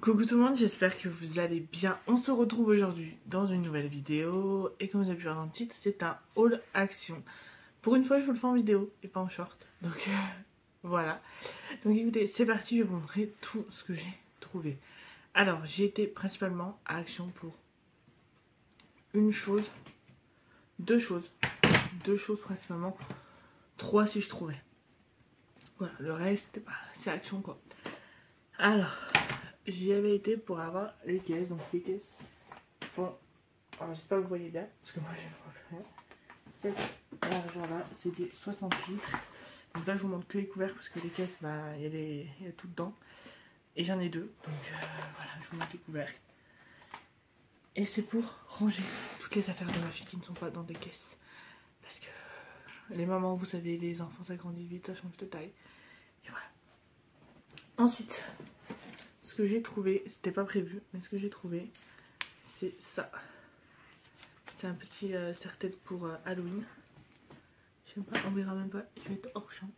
Coucou tout le monde, j'espère que vous allez bien. On se retrouve aujourd'hui dans une nouvelle vidéo. Et comme vous avez pu voir dans le titre, c'est un haul action. Pour une fois, je vous le fais en vidéo et pas en short. Donc voilà. Donc écoutez, c'est parti, je vais vous montrer tout ce que j'ai trouvé. Alors, j'ai été principalement à Action pour une chose, deux choses principalement, trois si je trouvais. Voilà, le reste, c'est Action quoi. Alors, j'y avais été pour avoir les caisses, donc les caisses font, alors j'espère que vous voyez bien, parce que moi je vois pas, cette largeur-là, c'est des 60 litres. Donc là je vous montre que les couverts, parce que les caisses, il y a tout dedans. Et j'en ai deux, donc voilà, je vous montre les couverts. Et c'est pour ranger toutes les affaires de ma fille qui ne sont pas dans des caisses. Parce que les mamans, vous savez, les enfants ça grandit vite, ça change de taille. Et voilà. Ensuite, ce que j'ai trouvé, c'était pas prévu, mais ce que j'ai trouvé, c'est ça. C'est un petit serre-tête pour Halloween. Je sais pas, on verra même pas, je vais être hors champ.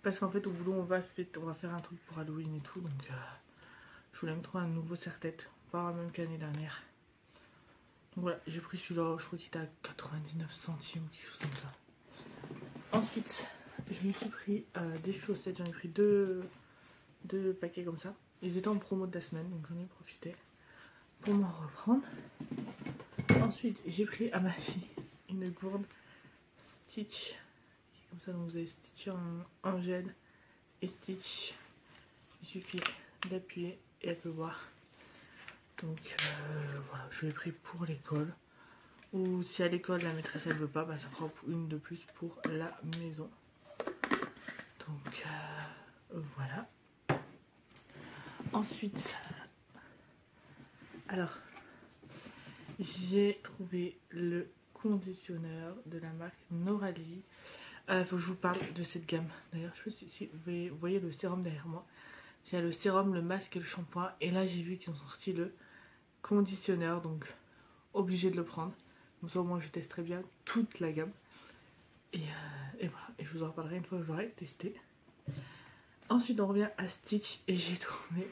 Parce qu'en fait, au boulot, on va faire un truc pour Halloween et tout, donc je voulais me trouver un nouveau serre-tête, pas le même qu'année dernière. Donc voilà, j'ai pris celui-là, je crois qu'il était à 99 centimes ou quelque chose comme ça. Ensuite, je me suis pris des chaussettes, j'en ai pris deux paquets comme ça. Ils étaient en promo de la semaine, donc j'en ai profité pour m'en reprendre. Ensuite, j'ai pris à ma fille une gourde Stitch. Comme ça, donc vous avez Stitch en gel et Stitch. Il suffit d'appuyer et elle peut boire. Donc voilà, je l'ai pris pour l'école. Ou si à l'école la maîtresse elle veut pas, ça fera une de plus pour la maison. Donc voilà. Ensuite, alors, j'ai trouvé le conditionneur de la marque Norali. Il faut que je vous parle de cette gamme. D'ailleurs, je sais pas si vous voyez le sérum derrière moi. J'ai le sérum, le masque et le shampoing. Et là, j'ai vu qu'ils ont sorti le conditionneur. Donc, obligé de le prendre. Comme ça, au moins, je testerai bien toute la gamme. Et voilà. Et je vous en reparlerai une fois que j'aurai testé. Ensuite, on revient à Stitch. Et j'ai trouvé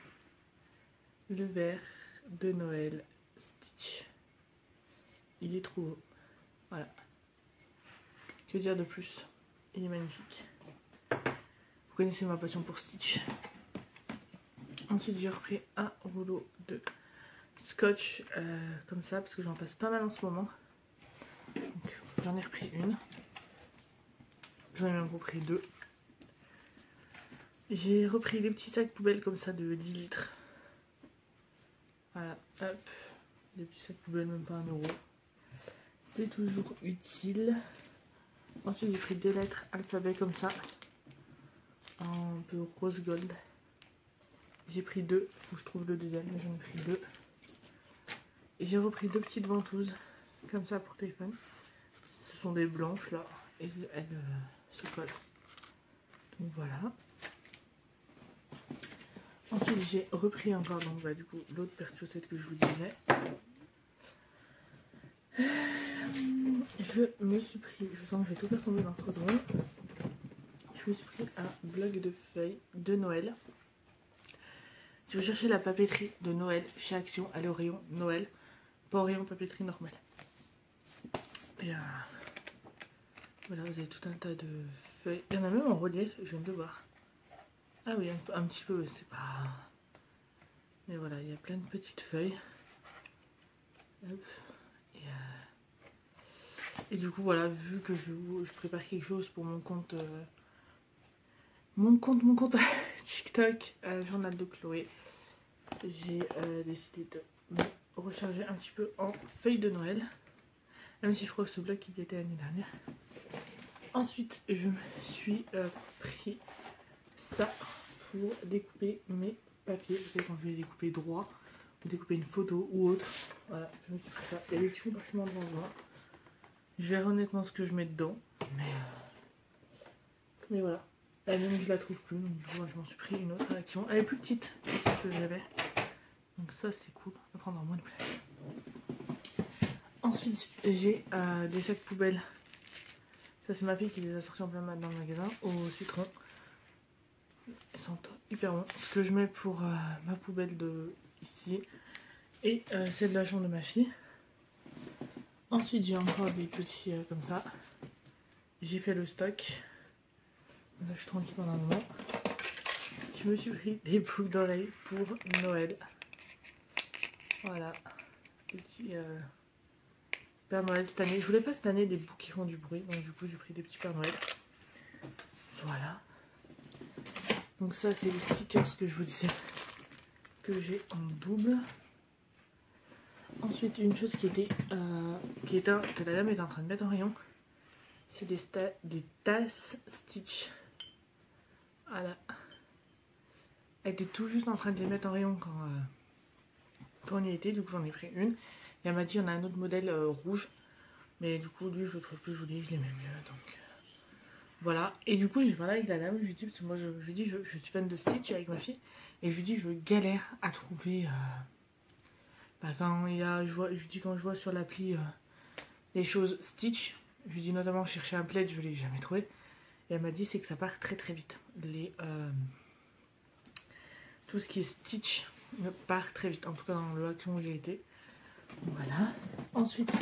le verre de Noël Stitch. Il est trop beau. Voilà. Que dire de plus? Il est magnifique. Vous connaissez ma passion pour Stitch. Ensuite, j'ai repris un rouleau de scotch comme ça, parce que j'en passe pas mal en ce moment. J'en ai repris une. J'en ai même repris deux. J'ai repris des petits sacs poubelles comme ça de 10 litres. Voilà, hop. Des petits sacs poubelles, même pas 1 euro. C'est toujours utile. Ensuite, j'ai pris des lettres alphabet comme ça. Un peu rose gold. J'ai pris deux. Faut que je trouve le deuxième, mais j'en ai pris deux. Et j'ai repris deux petites ventouses comme ça pour téléphone. Ce sont des blanches là. Et elles se collent. Donc voilà. Ensuite, j'ai repris encore donc, du coup l'autre paire de chaussettes que je vous disais. Je me suis pris, je sens que je vais tout faire tomber dans 3 secondes. Je me suis pris un bloc de feuilles de Noël. Si vous cherchez la papeterie de Noël chez Action, allez au rayon Noël, pas au rayon papeterie normale. Et voilà, vous avez tout un tas de feuilles. Il y en a même en relief, je viens de le voir. Ah oui, un petit peu, c'est pas... Mais voilà, il y a plein de petites feuilles. Hop. Et du coup, voilà, vu que je prépare quelque chose pour mon compte... Mon compte TikTok, journal de Chloé, j'ai décidé de me recharger un petit peu en feuilles de Noël. Même si je crois que ce bloc il y était l'année dernière. Ensuite, je me suis pris ça pour découper mes papiers. Vous savez, quand je vais découper droit, ou découper une photo ou autre. Voilà, je me suis pris ça. Il y a des petits compartiments devant moi. Je verrai honnêtement ce que je mets dedans. Mais voilà. La mienne, je la trouve plus. Donc du coup, je m'en suis pris une autre à Action. Elle est plus petite que celle que j'avais. Donc ça, c'est cool. Elle prendra moins de place. Ensuite, j'ai des sacs poubelles. Ça, c'est ma fille qui les a sortis en plein mat dans le magasin. Au citron. Ils sont hyper bon. Ce que je mets pour ma poubelle de ici et celle de la chambre de ma fille. Ensuite j'ai encore des petits comme ça. J'ai fait le stock. Là, je suis tranquille pendant un moment. Je me suis pris des boucles d'oreilles pour Noël. Voilà. Petit Père Noël cette année. Je voulais pas cette année des boucles qui font du bruit. Donc du coup j'ai pris des petits Père Noël. Voilà. Donc ça c'est les stickers que je vous disais que j'ai en double. Ensuite une chose que la dame est en train de mettre en rayon. C'est des tasses Stitch. Voilà. Elle était tout juste en train de les mettre en rayon quand on y était. Du coup j'en ai pris une. Et elle m'a dit il y en a un autre modèle rouge. Mais du coup lui je le trouve plus joli, je l'aimais mieux. Donc voilà. Et du coup j'ai parlé avec la dame. Je lui dis, parce que moi je lui dis je suis fan de Stitch avec ma fille. Et je lui dis je galère à trouver... quand je lui dis quand je vois sur l'appli les choses Stitch. Je lui dis notamment chercher un plaid, je ne l'ai jamais trouvé. Et elle m'a dit c'est que ça part très très vite. Tout ce qui est Stitch part très vite. En tout cas dans l'action où j'ai été. Voilà. Ensuite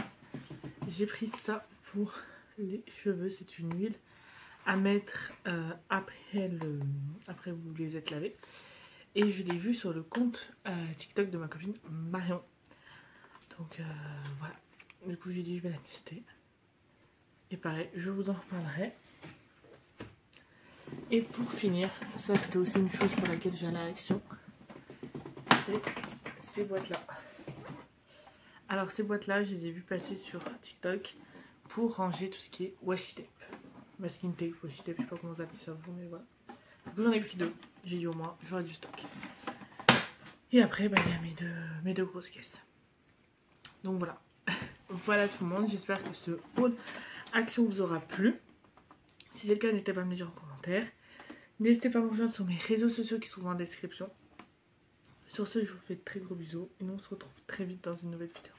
j'ai pris ça pour les cheveux. C'est une huile à mettre après vous les êtes lavés. Et je l'ai vu sur le compte TikTok de ma copine Marion. Donc voilà. Du coup j'ai dit je vais la tester. Et pareil, je vous en reparlerai. Et pour finir, ça c'était aussi une chose pour laquelle j'ai la réaction. C'est ces boîtes-là. Alors ces boîtes-là, je les ai vues passer sur TikTok pour ranger tout ce qui est washi tape. Masking tape, washi tape, je sais pas comment ça dit ça vous, mais voilà. Du coup j'en ai pris deux. J'ai dit au moins, j'aurai du stock. Et après, il y a mes deux grosses caisses. Donc voilà. Voilà tout le monde. J'espère que ce haul action vous aura plu. Si c'est le cas, n'hésitez pas à me le dire en commentaire. N'hésitez pas à me rejoindre sur mes réseaux sociaux qui sont en description. Sur ce, je vous fais de très gros bisous. Et nous on se retrouve très vite dans une nouvelle vidéo.